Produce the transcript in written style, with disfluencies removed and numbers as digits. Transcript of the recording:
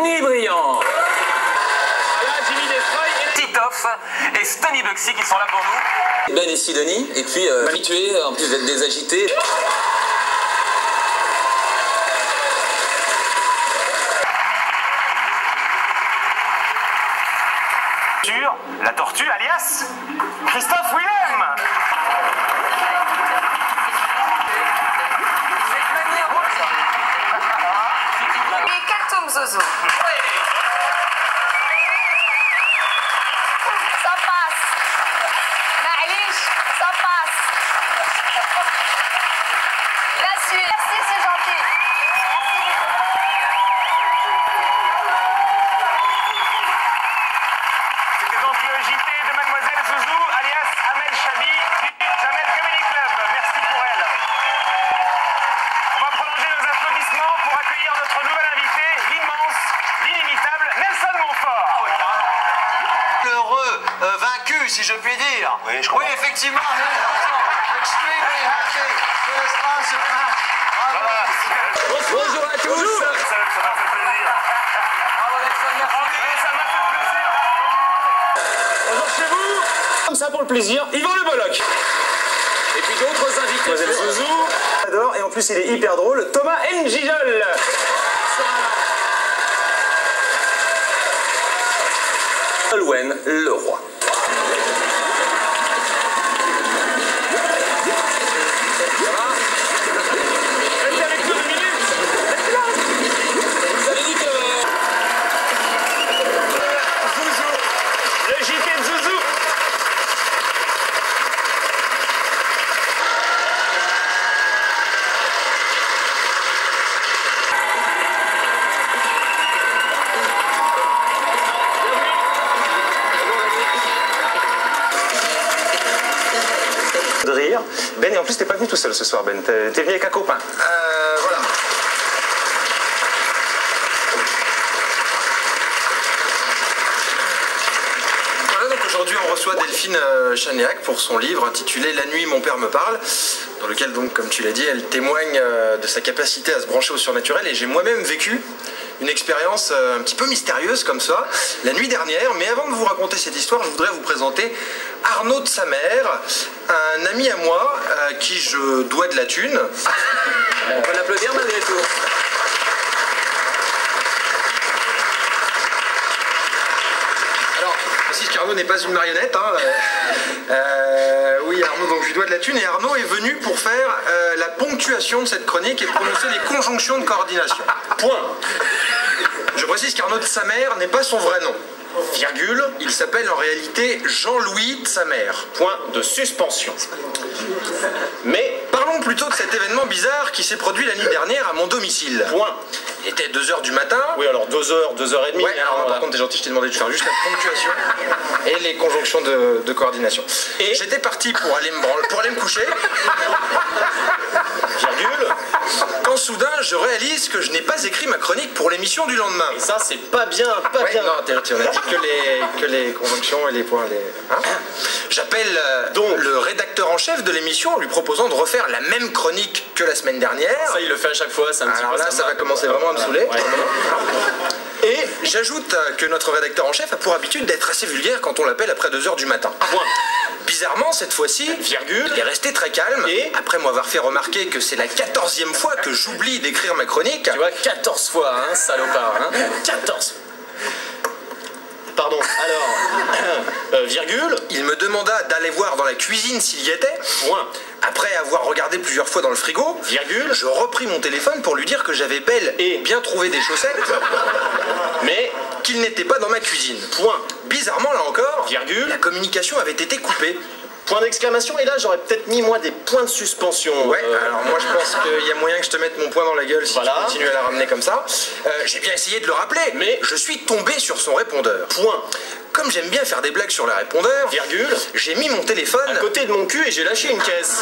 Denis Briand. Voilà, Jimmy Destroy et Titoff et Stony Bugsy qui sont là pour nous. Ben et Sidonie, et puis habitués, en plus d'être des agités. La tortue alias Christophe Willem. Et Cartoon Zozo. Ça passe. Maëlish, ça passe. La suite. Merci, c'est gentil. c'était donc le JT de Mademoiselle Zouzou, alias Amel Chabi du Jamel Comedy Club. Merci pour elle. On va prolonger nos applaudissements pour accueillir notre nouvel invité, l'immense, l'inimitable Nelson Montfort. Heureux, vaincu, si je puis dire. Oui, je crois. Oui, effectivement. Extremely happy. First answer match. Bravo. Bonjour à tous. Ça m'a fait plaisir. Bravo, Nelson, merci. Ça m'a fait plaisir. Bonjour chez vous. Comme ça pour le plaisir, Yvan Le Bolloc. Et puis d'autres invités. Mademoiselle Zouzou. J'adore, et en plus il est hyper drôle, Thomas Njijol. Nolwenn Leroy. Restez avec nous 2 minutes. Vous avez dit que... Zouzou. Le JT de Zouzou. De rire. Ben, et en plus t'es pas venu tout seul ce soir, Ben. T'es venu avec un copain. Voilà. Voilà, donc aujourd'hui on reçoit Delphine Chanéac pour son livre intitulé La nuit mon père me parle, dans lequel donc comme tu l'as dit elle témoigne de sa capacité à se brancher au surnaturel, et j'ai moi-même vécu une expérience un petit peu mystérieuse comme ça la nuit dernière. Mais avant de vous raconter cette histoire, je voudrais vous présenter Arnaud de sa mère, un ami à moi à qui je dois de la thune. On peut l'applaudir malgré tout. Alors, précise qu'Arnaud n'est pas une marionnette. Oui, Arnaud, donc je lui dois de la thune, et Arnaud est venu pour faire la ponctuation de cette chronique et prononcer les conjonctions de coordination. Point. Je précise qu'Arnaud de sa mère n'est pas son vrai nom. Virgule, il s'appelle en réalité Jean-Louis de sa mère. Point de suspension. Mais parlons plutôt de cet événement bizarre qui s'est produit la nuit dernière à mon domicile. Point. Il était 2h du matin. Oui, alors 2h, 2h30. Ouais, alors par contre t'es gentil, je t'ai demandé de faire juste la ponctuation et les conjonctions de coordination. Et j'étais parti pour aller me coucher, virgule, quand soudain je réalise que je n'ai pas écrit ma chronique pour l'émission du lendemain. Et ça, c'est pas bien, pas Ouais, bien. non, on a dit que les conjonctions et les points. Hein. J'appelle donc le rédacteur en chef de l'émission en lui proposant de refaire la même chronique que la semaine dernière. Ça, il le fait à chaque fois, c'est un petit Alors peu là, ça va commencer vraiment à me saouler. Ouais. Et j'ajoute que notre rédacteur en chef a pour habitude d'être assez vulgaire quand on l'appelle après 2h du matin. Point. Bizarrement, cette fois-ci, Virgule. il est resté très calme. Et après m'avoir fait remarquer que c'est la 14e fois que j'oublie d'écrire ma chronique. Tu vois, 14 fois, hein, salopard. Hein. 14. Pardon, alors, virgule. Il me demanda d'aller voir dans la cuisine s'il y était. Point. Après avoir regardé plusieurs fois dans le frigo, Virgule. je repris mon téléphone pour lui dire que j'avais bel et bien trouvé des chaussettes, Mais, qu'il n'était pas dans ma cuisine. point. Bizarrement, là encore, Virgule. la communication avait été coupée. Point d'exclamation, et là, j'aurais peut-être mis, moi, des points de suspension. Ouais, alors moi je pense qu'il y a moyen que je te mette mon poing dans la gueule si Voilà. tu continues à la ramener comme ça. J'ai bien essayé de le rappeler, Mais je suis tombé sur son répondeur. Point. Comme j'aime bien faire des blagues sur les répondeurs, Virgule. j'ai mis mon téléphone À côté de mon cul et j'ai lâché une caisse.